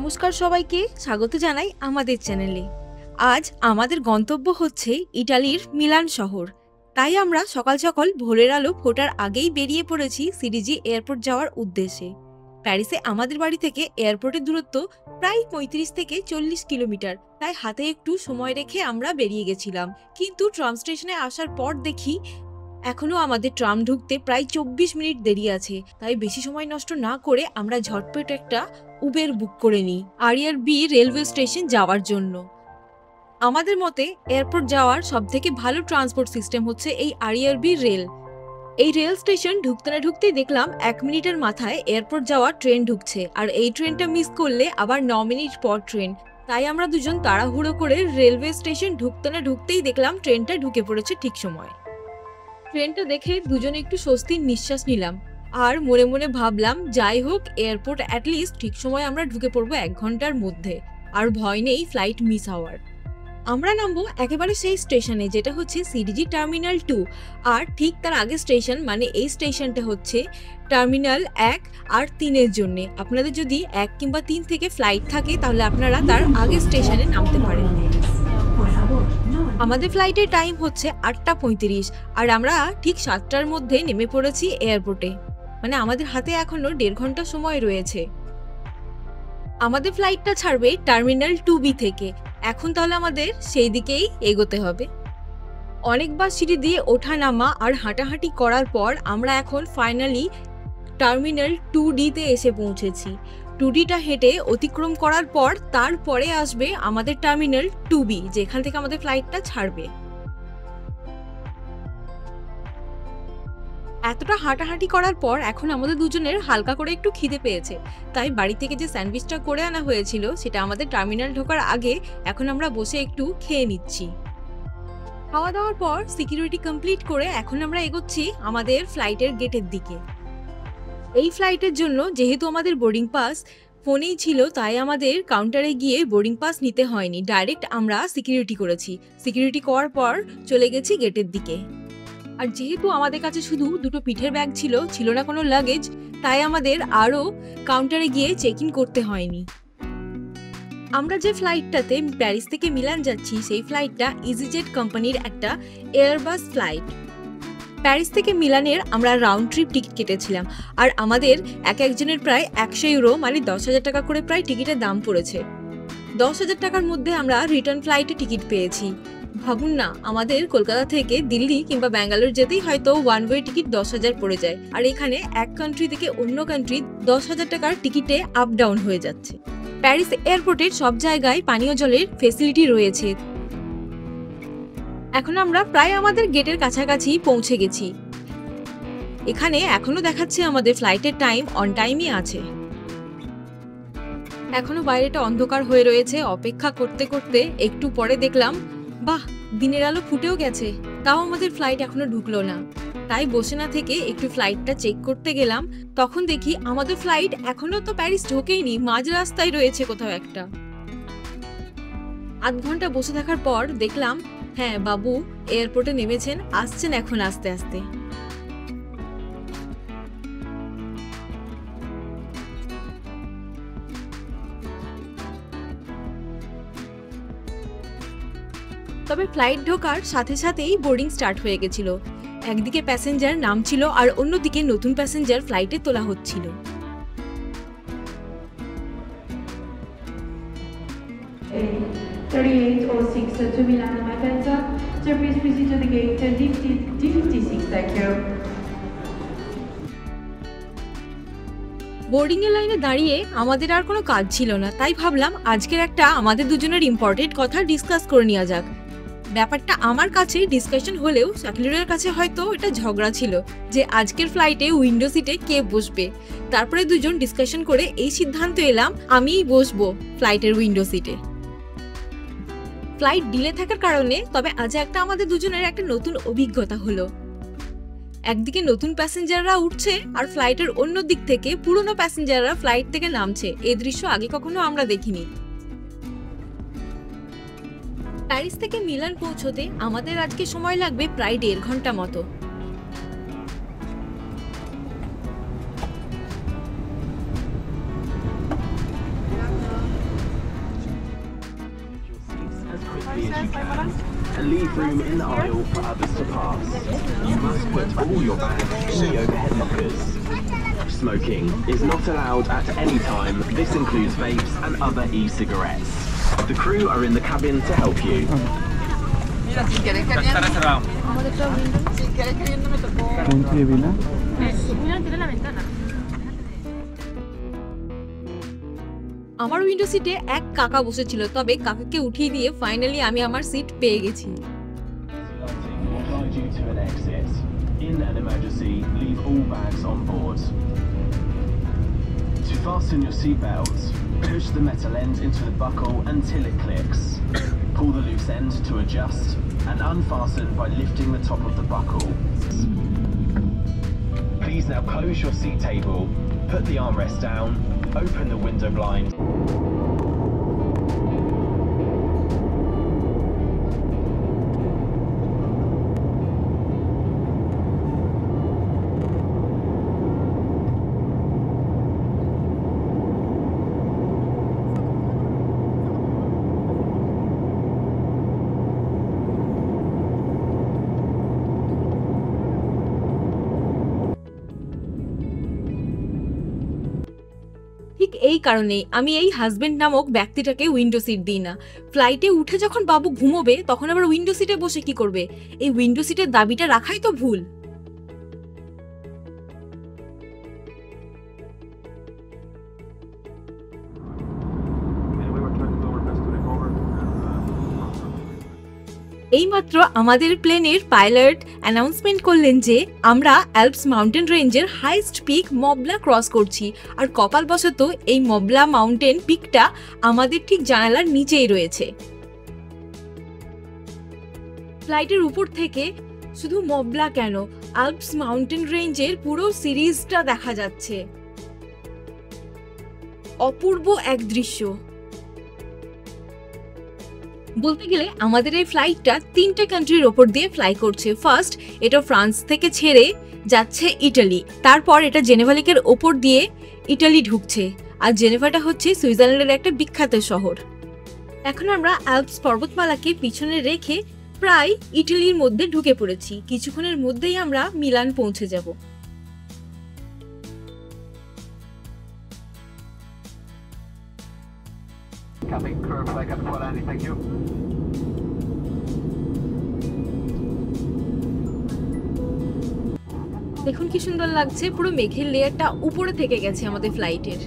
নমস্কার সবাইকে, স্বাগত জানাই আমাদের চ্যানেলে। আজ আমাদের গন্তব্য হচ্ছে ইটালির মিলান শহর। তাই আমরা সকাল সকাল ভোরের আলো ফোটার আগেই বেরিয়ে পড়েছি সিডিজি এয়ারপোর্ট যাওয়ার উদ্দেশ্যে। প্যারিসে আমাদের বাড়ি থেকে এয়ারপোর্টের দূরত্ব প্রায় ৩৫ থেকে ৪০ কিলোমিটার, তাই হাতে একটু সময় রেখে আমরা বেরিয়ে গেছিলাম। কিন্তু ট্রাম স্টেশনে আসার পর দেখি এখনো আমাদের ট্রাম ঢুকতে প্রায় ২৪ মিনিট দেরি আছে। তাই বেশি সময় নষ্ট না করে আমরা ঝটপট একটা উবের বুক করে নিই আরইআরবি রেলওয়ে স্টেশন যাওয়ার জন্য। আমাদের মতে এয়ারপোর্ট যাওয়ার সবথেকে ভালো ট্রান্সপোর্ট সিস্টেম হচ্ছে এই আরইআরবি রেল। এই রেল স্টেশন ঢুকতে না ঢুকতেই দেখলাম ১ মিনিটের মাথায় এয়ারপোর্ট যাওয়ার ট্রেন ঢুকছে, আর এই ট্রেনটা মিস করলে আবার ৯ মিনিট পর ট্রেন। তাই আমরা দুজন তাড়াহুড়ো করে রেলওয়ে স্টেশন ঢুকতে না ঢুকতেই দেখলাম ট্রেনটা ঢুকে পড়েছে ঠিক সময়। ট্রেনটা দেখে দুজনে একটু স্বস্তির নিঃশ্বাস নিলাম, আর মনে মনে ভাবলাম যাই হোক এয়ারপোর্ট অ্যাটলিস্ট ঠিক সময় আমরা ঢুকে পড়বো ১ ঘন্টার মধ্যে, আর ভয় নেই ফ্লাইট মিস হওয়ার। আমরা নামবো একেবারে সেই স্টেশনে যেটা হচ্ছে সিডিজি টার্মিনাল 2, আর ঠিক তার আগে স্টেশন মানে এই স্টেশনটা হচ্ছে টার্মিনাল ১ আর ৩-এর জন্যে। আপনাদের যদি ১ কিংবা ৩ থেকে ফ্লাইট থাকে তাহলে আপনারা তার আগে স্টেশনে নামতে পারেন। আমাদের ফ্লাইটের টাইম হচ্ছে ৮টা ৩৫, আর আমরা ঠিক ৭টার মধ্যে নেমে পড়েছি এয়ারপোর্টে। মানে আমাদের হাতে এখনো ১.৫ ঘন্টা সময় রয়েছে। আমাদের ফ্লাইটটা ছাড়বে টার্মিনাল 2B থেকে। এখন তাহলে আমাদের সেই দিকেই এগোতে হবে। অনেকবার সিঁড়ি দিয়ে ওঠা নামা আর হাঁটাহাঁটি করার পর আমরা এখন ফাইনালি টার্মিনাল 2D-তে এসে পৌঁছেছি। 2D-টা হেঁটে অতিক্রম করার পর তারপরে আসবে আমাদের টার্মিনাল 2B, যেখান থেকে আমাদের ফ্লাইটটা ছাড়বে। এতটা হাঁটাহাঁটি করার পর এখন আমাদের দুজনের হালকা করে একটু খিদে পেয়েছে, তাই বাড়ি থেকে যে স্যান্ডউইচটা করে আনা হয়েছিল সেটা আমাদের টার্মিনাল ঢোকার আগে এখন আমরা বসে একটু খেয়ে নিচ্ছি। খাওয়া দাওয়ার পর সিকিউরিটি কমপ্লিট করে এখন আমরা এগোচ্ছি আমাদের ফ্লাইটের গেটের দিকে। এই ফ্লাইটের জন্য যেহেতু আমাদের বোর্ডিং পাস ফোনেই ছিল, তাই আমাদের কাউন্টারে গিয়ে বোর্ডিং পাস নিতে হয়নি, ডাইরেক্ট আমরা সিকিউরিটি করেছি। সিকিউরিটি করার পর চলে গেছি গেটের দিকে। আর যেহেতু আমাদের কাছে শুধু দুটো পিঠের ব্যাগ ছিল না কোনো লাগেজ, তাই আমাদের আরও কাউন্টারে গিয়ে চেক ইন করতে হয়নি। আমরা যে ফ্লাইটটাতে প্যারিস থেকে মিলান যাচ্ছি সেই ফ্লাইটটা ইজিজেট কোম্পানির একটা এয়ারবাস ফ্লাইট। প্যারিস থেকে মিলানের আমরা রাউন্ড ট্রিপ টিকিট কেটেছিলাম, আর আমাদের একজনের প্রায় ১০০ ইউরো মানে ১০,০০০ টাকা করে প্রায় টিকিটের দাম পড়েছে। ১০,০০০ টাকার মধ্যে আমরা রিটার্ন ফ্লাইটে টিকিট পেয়েছি। ভাবুন না, আমাদের কলকাতা থেকে দিল্লি কিংবা ব্যাঙ্গালোর যেতেই হয়তো ওয়ান ওয়ে টিকিট ১০,০০০ পড়ে যায়, আর এখানে এক কান্ট্রি থেকে অন্য কান্ট্রি ১০,০০০ টাকার টিকিটে আপ ডাউন হয়ে যাচ্ছে। প্যারিস এয়ারপোর্টের সব জায়গায় পানীয় জলের ফেসিলিটি রয়েছে। এখন আমরা প্রায় আমাদের গেটের কাছাকাছি পৌঁছে গেছি। এখানে এখনো দেখাচ্ছে আমাদের ফ্লাইটের টাইম অন টাইমই আছে। এখনো বাইরেটা অন্ধকার হয়ে রয়েছে। অপেক্ষা করতে করতে একটু পরে দেখলাম বাহ, দিনের আলো ফুটেও গেছে, তাও আমাদের ফ্লাইট এখনো ঢুকলো না। তাই বসে না থেকে একটু ফ্লাইটটা চেক করতে গেলাম। তখন দেখি আমাদের ফ্লাইট এখনো তো প্যারিস ঢোকেইনি, মাঝ রাস্তায় রয়েছে কোথাও একটা। আধ ঘন্টা বসে থাকার পর দেখলাম হ্যাঁ, বাবু এয়ারপোর্টে নেমেছেন, আসছেন এখন আস্তে আস্তে। তবে ফ্লাইট ঢোকার সাথে সাথেই বোর্ডিং স্টার্ট হয়ে গেছিল। একদিকে প্যাসেঞ্জার নামছিল আর অন্যদিকে নতুন প্যাসেঞ্জার ফ্লাইটে তোলা হচ্ছিল। বোর্ডিং এর লাইনে দাঁড়িয়ে আমাদের আর কোনো কাজ ছিল না, তাই ভাবলাম আজকের একটা আমাদের দুজনের ইম্পর্টেন্ট কথা ডিসকাস করে নেওয়া যাক। ব্যাপারটা আমার কাছে ডিসকাশন হলেও শাকিলুরের কাছে হয়তো এটা ঝগড়া ছিল যে আজকের ফ্লাইটে উইন্ডো সিটে কে বসবে। তারপরে দুজন ডিসকাশন করে এই সিদ্ধান্ত এলাম আমিই বসবো ফ্লাইটের উইন্ডো সিটে। ফ্লাইট ডিলে থাকার কারণে তবে আজ একটা আমাদের দুজনের একটা নতুন অভিজ্ঞতা হলো। একদিকে নতুন প্যাসেঞ্জাররা উঠছে আর ফ্লাইটের অন্য দিক থেকে পুরনো প্যাসেঞ্জাররা ফ্লাইট থেকে নামছে। এই দৃশ্য আগে কখনো আমরা দেখিনি। প্যারিস থেকে মিলান পৌঁছতে আমাদের আজকে সময় লাগবে প্রায় ১.৫ ঘন্টা মতো। leave room in the aisle for others to pass. You must put all your bags in the overhead lockers. Smoking is not allowed at any time. This includes vapes and other e-cigarettes. The crew are in the cabin to help you. আমার window সিটে এক কাকা বসেছিল, তবে কাকাকে উঠিয়ে দিয়ে finally আমি আমার সিট পেয়ে গেছি। In an emergency, leave all bags on board. To fasten your seatbelt, push the metal end into the buckle until it clicks. Pull the loose end to adjust and unfasten by lifting the top of the buckle. Please now close your seat table, put the armrest down, open the window blind. ঠিক এই কারণেই আমি এই husband নামক ব্যক্তিটাকে window seat দিই না। ফ্লাইটে উঠে যখন বাবু ঘুমোবে তখন আবার উইন্ডো সিটে বসে কি করবে? এই উইন্ডো সিটের দাবিটা রাখাই তো ভুল। এইমাত্র আমাদের প্লেনের পাইলট অ্যানাউন্সমেন্ট করলেন যে আমরা অ্যালপস মাউন্টেন রেঞ্জের হাইস্ট পিক মবলা ক্রস করছি, আর কপালবশত এই মবলা মাউন্টেন পিকটা আমাদের ঠিক জানালার নিচেই রয়েছে। ফ্লাইটের উপর থেকে শুধু মবলা কেন, অ্যালপস মাউন্টেন রেঞ্জের পুরো সিরিজটা দেখা যাচ্ছে। অপূর্ব এক দৃশ্য। বলতে গেলে আমাদের এই ফ্লাইটটা 3টে কান্ট্রির ওপর দিয়ে ফ্লাই করছে। ফার্স্ট এটা ফ্রান্স থেকে ছেড়ে যাচ্ছে ইটালি, তারপর এটা জেনেভা লেকের ওপর দিয়ে ইটালি ঢুকছে, আর জেনেভাটা হচ্ছে সুইজারল্যান্ডের একটা বিখ্যাত শহর। এখন আমরা অ্যালপস পর্বতমালাকে পিছনে রেখে প্রায় ইটালির মধ্যে ঢুকে পড়েছি। কিছুক্ষণের মধ্যেই আমরা মিলান পৌঁছে যাব। দেখুন কি সুন্দর লাগছে, পুরো মেঘের লেয়ারটা উপরে থেকে গেছে আমাদের ফ্লাইটের।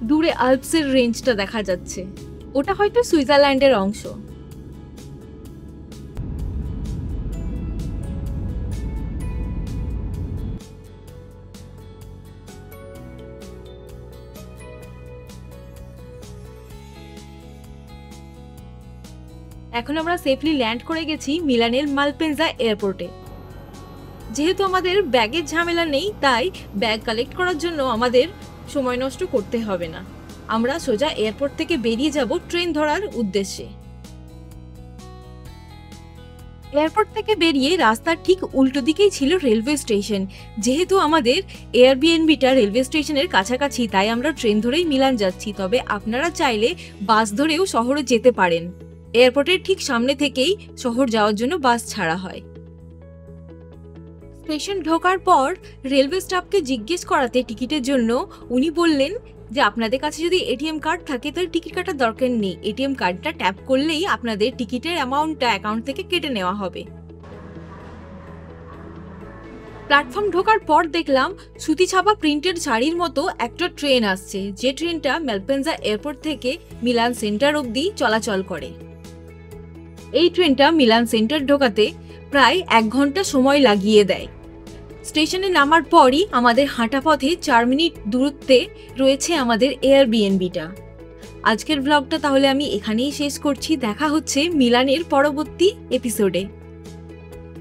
দূরে আল্পসের রেঞ্জটা দেখা যাচ্ছে, ওটা হয়তো সুইজারল্যান্ডের অংশ। এখন আমরা সেফলি ল্যান্ড করে গেছি মিলানের মালপেনজা এয়ারপোর্টে। যেহেতু আমাদের ব্যাগের ঝামেলা নেই, তাই ব্যাগ কালেক্ট করার জন্য আমাদের সময় নষ্ট করতে হবে না। আমরা সোজা এয়ারপোর্ট থেকে বেরিয়ে যাব ট্রেন ধরার উদ্দেশ্যে। এয়ারপোর্ট থেকে বেরিয়ে রাস্তার ঠিক উল্টো দিকেই ছিল রেলওয়ে স্টেশন। যেহেতু আমাদের এয়ারবিএনবিটা রেলওয়ে স্টেশনের কাছাকাছি, তাই আমরা ট্রেন ধরেই মিলান যাচ্ছি। তবে আপনারা চাইলে বাস ধরেও শহরে যেতে পারেন। এয়ারপোর্টের ঠিক সামনে থেকেই শহর যাওয়ার জন্য বাস ছাড়া হয়। স্টেশন ঢোকার পর রেলওয়ে স্টাফকে জিজ্ঞেস করাতে টিকিটের জন্য উনি বললেন যে আপনাদের কাছে যদি এটিএম কার্ড থাকে তাহলে টিকিট কাটার দরকার নেই, এটিএম কার্ডটা ট্যাপ করলেই আপনাদের টিকিটের অ্যামাউন্টটা অ্যাকাউন্ট থেকে কেটে নেওয়া হবে। প্ল্যাটফর্ম ঢোকার পর দেখলাম সুতি ছাপা প্রিন্টেড শাড়ির মতো একটা ট্রেন আসছে, যে ট্রেনটা মালপেনজা এয়ারপোর্ট থেকে মিলান সেন্টার অবধি চলাচল করে। এই ট্রেনটা মিলান সেন্টার ঢোকাতে প্রায় 1 ঘন্টা সময় লাগিয়ে দেয়। স্টেশনে নামার পরই আমাদের হাঁটা পথে 4 মিনিট দূরত্বে রয়েছে আমাদের এয়ারবিএনবিটা। আজকের ব্লগটা তাহলে আমি এখানেই শেষ করছি। দেখা হচ্ছে মিলানের পরবর্তী এপিসোডে।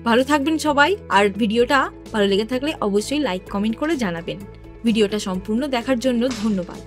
ভালো থাকবেন সবাই, আর ভিডিওটা ভালো লেগে থাকলে অবশ্যই লাইক কমেন্ট করে জানাবেন। ভিডিওটা সম্পূর্ণ দেখার জন্য ধন্যবাদ।